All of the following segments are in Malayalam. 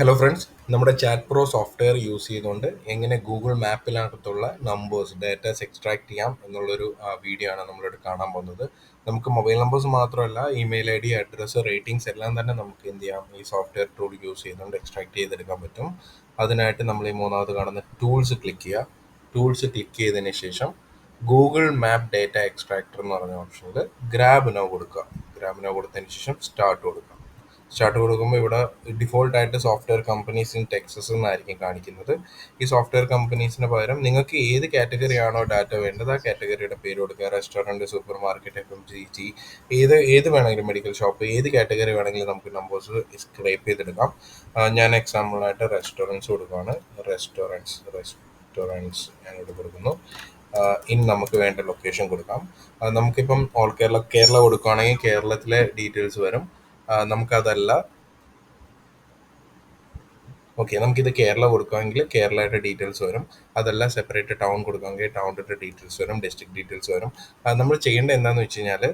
ഹലോ ഫ്രണ്ട്സ്, നമ്മുടെ ചാറ്റ് പ്രോ സോഫ്റ്റ്വെയർ യൂസ് ചെയ്തുകൊണ്ട് എങ്ങനെ ഗൂഗിൾ മാപ്പിനകത്തുള്ള നമ്പേഴ്സ് ഡാറ്റാസ് എക്സ്ട്രാക്ട് ചെയ്യാം എന്നുള്ളൊരു വീഡിയോ ആണ് നമ്മളിവിടെ കാണാൻ പോകുന്നത്. നമുക്ക് മൊബൈൽ നമ്പേഴ്സ് മാത്രമല്ല, email I D, address, ratings എല്ലാം തന്നെ നമുക്ക് എന്ത് ചെയ്യാം, ഈ സോഫ്റ്റ്വെയർ ടൂൾ യൂസ് ചെയ്തുകൊണ്ട് എക്സ്ട്രാക്ട് ചെയ്തെടുക്കാൻ പറ്റും. അതിനായിട്ട് നമ്മൾ ഈ മൂന്നാമത് കാണുന്ന ടൂൾസ് ക്ലിക്ക് ചെയ്യുക. ടൂൾസ് ക്ലിക്ക് ചെയ്തതിന് ശേഷം ഗൂഗിൾ മാപ്പ് ഡാറ്റ എക്സ്ട്രാക്ടർ എന്ന് പറഞ്ഞ ഓപ്ഷനിൽ ഗ്രാബ് നോ കൊടുക്കുക. ഗ്രാബ് നോ കൊടുത്തതിന് ശേഷം സ്റ്റാർട്ട് കൊടുക്കുക. സ്റ്റാർട്ട് കൊടുക്കുമ്പോൾ ഇവിടെ ഡിഫോൾട്ട് ആയിട്ട് സോഫ്റ്റ്വെയർ കമ്പനീസ് ഇൻ ടെക്സസ് എന്നായിരിക്കും കാണിക്കുന്നത്. ഈ സോഫ്റ്റ്വെയർ കമ്പനീസിന് പകരം നിങ്ങൾക്ക് ഏത് കാറ്റഗറി ആണോ ഡാറ്റ വേണ്ടത് ആ കാറ്റഗറിയുടെ പേര് കൊടുക്കുക. റെസ്റ്റോറൻറ്റ്, സൂപ്പർ മാർക്കറ്റ്, FMCG, ഏത് വേണമെങ്കിലും, മെഡിക്കൽ ഷോപ്പ്, ഏത് കാറ്റഗറി വേണമെങ്കിലും നമുക്ക് നമ്പേഴ്സ് സ്ക്രേപ്പ് ചെയ്തെടുക്കാം. ഞാൻ എക്സാമ്പിളായിട്ട് റെസ്റ്റോറൻറ്റ്സ് കൊടുക്കുകയാണ്. റെസ്റ്റോറൻറ്റ്സ് ഞാനിവിടെ കൊടുക്കുന്നു. ഇനി നമുക്ക് വേണ്ട ലൊക്കേഷൻ കൊടുക്കാം. നമുക്കിപ്പം ഓൾ കേരള കൊടുക്കുകയാണെങ്കിൽ കേരളത്തിലെ ഡീറ്റെയിൽസ് വരും. നമുക്കതല്ല, നമുക്കിത് കേരള കൊടുക്കുകയാണെങ്കിൽ കേരളയുടെ ഡീറ്റെയിൽസ് വരും. അതല്ല സെപ്പറേറ്റ് ടൗൺ കൊടുക്കുകയാണെങ്കിൽ ടൗണിൻ്റെ ഡീറ്റെയിൽസ് വരും, ഡിസ്ട്രിക്ട് ഡീറ്റെയിൽസ് വരും. നമ്മൾ ചെയ്യേണ്ടത് എന്താണെന്ന് വെച്ച് കഴിഞ്ഞാൽ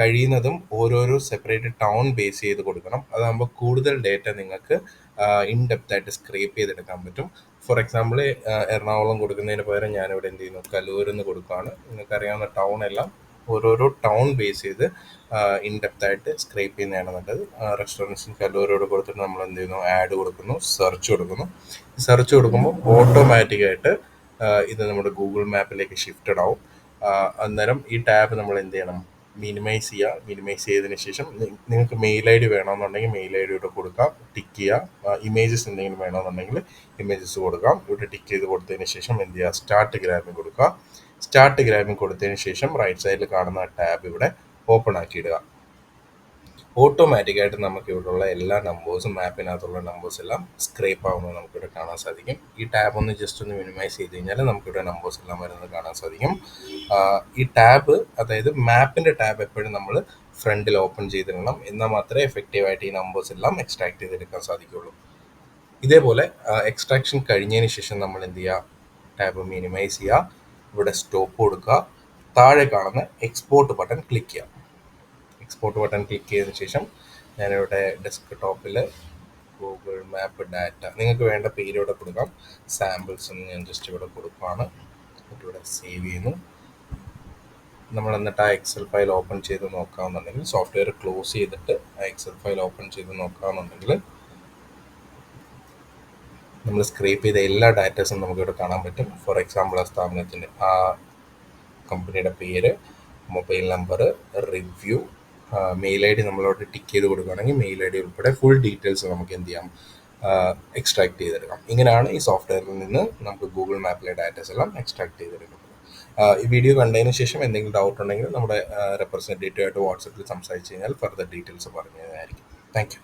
കഴിയുന്നതും ഓരോരോ സെപ്പറേറ്റ് ടൗൺ ബേസ് ചെയ്ത് കൊടുക്കണം. അതാകുമ്പോൾ കൂടുതൽ ഡേറ്റ നിങ്ങൾക്ക് ഇൻ ഡെപ്ത് ആയിട്ട് സ്ക്രേപ്പ് ചെയ്തെടുക്കാൻ പറ്റും. ഫോർ എക്സാമ്പിൾ, എറണാകുളം കൊടുക്കുന്നതിന് പകരം ഞാനിവിടെ എന്ത് ചെയ്യുന്നു, കലൂർ എന്ന് കൊടുക്കുകയാണ്. നിങ്ങൾക്കറിയാവുന്ന ടൗൺ എല്ലാം ഓരോരോ ടൗൺ ബേസ് ചെയ്ത് ഇൻ ഡെപ്ത് ആയിട്ട് സ്ക്രേപ്പ് ചെയ്യുന്നതാണ് നല്ലത്. റെസ്റ്റോറൻറ്റ്സിന് കല്ലൂരോട് കൊടുത്തിട്ട് നമ്മൾ എന്ത് ചെയ്യുന്നു, ആഡ് കൊടുക്കുന്നു, സെർച്ച് കൊടുക്കുന്നു. സെർച്ച് കൊടുക്കുമ്പോൾ ഓട്ടോമാറ്റിക്കായിട്ട് ഇത് നമ്മുടെ ഗൂഗിൾ മാപ്പിലേക്ക് ഷിഫ്റ്റഡ് ആവും. അന്നേരം ഈ ടാബ് നമ്മൾ എന്ത് ചെയ്യണം, മിനിമൈസ് ചെയ്യുക. മിനിമൈസ് ചെയ്തതിന് ശേഷം നിങ്ങൾക്ക് മെയിൽ ഐ ഡി വേണമെന്നുണ്ടെങ്കിൽ മെയിൽ ഐ ഡി ഇവിടെ കൊടുക്കാം, ടിക്ക് ചെയ്യുക. ഇമേജസ് എന്തെങ്കിലും വേണമെന്നുണ്ടെങ്കിൽ ഇമേജസ് കൊടുക്കാം. ഇവിടെ ടിക്ക് ചെയ്ത് കൊടുത്തതിന് ശേഷം എന്ത് ചെയ്യുക, സ്റ്റാർട്ട് ഗ്രാബിംഗ് കൊടുക്കുക. സ്റ്റാർട്ട് ഗ്രാബിംഗ് കൊടുത്തതിന് ശേഷം റൈറ്റ് സൈഡിൽ കാണുന്ന ടാബ് ഇവിടെ ഓപ്പൺ ആക്കി ഇടുക. ഓട്ടോമാറ്റിക്കായിട്ട് നമുക്ക് ഇവിടെയുള്ള എല്ലാ നമ്പേഴ്സും, മാപ്പിനകത്തുള്ള നമ്പേഴ്സ് എല്ലാം സ്ക്രേപ്പ് ആവുന്നത് നമുക്കിവിടെ കാണാൻ സാധിക്കും. ഈ ടാബ് ഒന്ന് ജസ്റ്റ് ഒന്ന് മിനിമൈസ് ചെയ്ത് കഴിഞ്ഞാൽ നമുക്കിവിടെ നമ്പേഴ്സ് എല്ലാം വരുന്നത് കാണാൻ സാധിക്കും. ഈ ടാബ്, അതായത് മാപ്പിൻ്റെ ടാബ് എപ്പോഴും നമ്മൾ ഫ്രണ്ടിൽ ഓപ്പൺ ചെയ്തിടണം. എന്നാൽ മാത്രമേ എഫക്റ്റീവായിട്ട് ഈ നമ്പേഴ്സ് എല്ലാം എക്സ്ട്രാക്ട് ചെയ്തെടുക്കാൻ സാധിക്കുള്ളൂ. ഇതേപോലെ എക്സ്ട്രാക്ഷൻ കഴിഞ്ഞതിന് ശേഷം നമ്മൾ എന്ത് ചെയ്യുക, ടാബ് മിനിമൈസ് ചെയ്യുക, ഇവിടെ സ്റ്റോപ്പ് കൊടുക്കുക, താഴെ കാണുന്ന എക്സ്പോർട്ട് ബട്ടൺ ക്ലിക്ക് ചെയ്യുക. എക്സ്പോർട്ട് ബട്ടൺ ക്ലിക്ക് ചെയ്തതിന് ശേഷം ഞാനിവിടെ ഡെസ്ക് ടോപ്പിൽ ഗൂഗിൾ മാപ്പ് ഡാറ്റ, നിങ്ങൾക്ക് വേണ്ട പേര് ഇവിടെ കൊടുക്കാം. സാമ്പിൾസ് എന്ന് ഞാൻ ജസ്റ്റ് ഇവിടെ കൊടുക്കുകയാണ്. ഇവിടെ സേവ് ചെയ്യുന്നു. നമ്മൾ എന്നിട്ട് ആ എക്സൽ ഫയൽ ഓപ്പൺ ചെയ്ത് നോക്കാമെന്നുണ്ടെങ്കിൽ, സോഫ്റ്റ്വെയർ ക്ലോസ് ചെയ്തിട്ട് ആ എക്സൽ ഫയൽ ഓപ്പൺ ചെയ്ത് നോക്കാമെന്നുണ്ടെങ്കിൽ നമ്മൾ സ്ക്രേപ്പ് ചെയ്ത എല്ലാ ഡാറ്റാസും നമുക്കിവിടെ കാണാൻ പറ്റും. ഫോർ എക്സാമ്പിൾ, ആ സ്ഥാപനത്തിൻ്റെ, ആ കമ്പനിയുടെ പേര്, mobile number, review, mail I D നമ്മളോട് ടിക്ക് ചെയ്ത് കൊടുക്കുകയാണെങ്കിൽ മെയിൽ ഐ ഡി ഉൾപ്പെടെ ഫുൾ ഡീറ്റെയിൽസ് നമുക്ക് എന്ത് ചെയ്യാം, എക്സ്ട്രാക്ട് ചെയ്തെടുക്കാം. ഇങ്ങനെയാണ് ഈ സോഫ്റ്റ്വെയറിൽ നിന്ന് നമുക്ക് ഗൂഗിൾ മാപ്പിലെ ഡാറ്റാസ് എല്ലാം എക്സ്ട്രാക്ട് ചെയ്തെടുക്കുന്നത്. ഈ വീഡിയോ കണ്ടതിന് ശേഷം എന്തെങ്കിലും ഡൗട്ട് ഉണ്ടെങ്കിൽ നമ്മുടെ റെപ്രസെൻറ്റേറ്റീവായിട്ട് വാട്സപ്പിൽ സംസാരിച്ച് കഴിഞ്ഞാൽ ഫർദർ ഡീറ്റെയിൽസ് പറഞ്ഞു തരുന്നതായിരിക്കും. Thank you.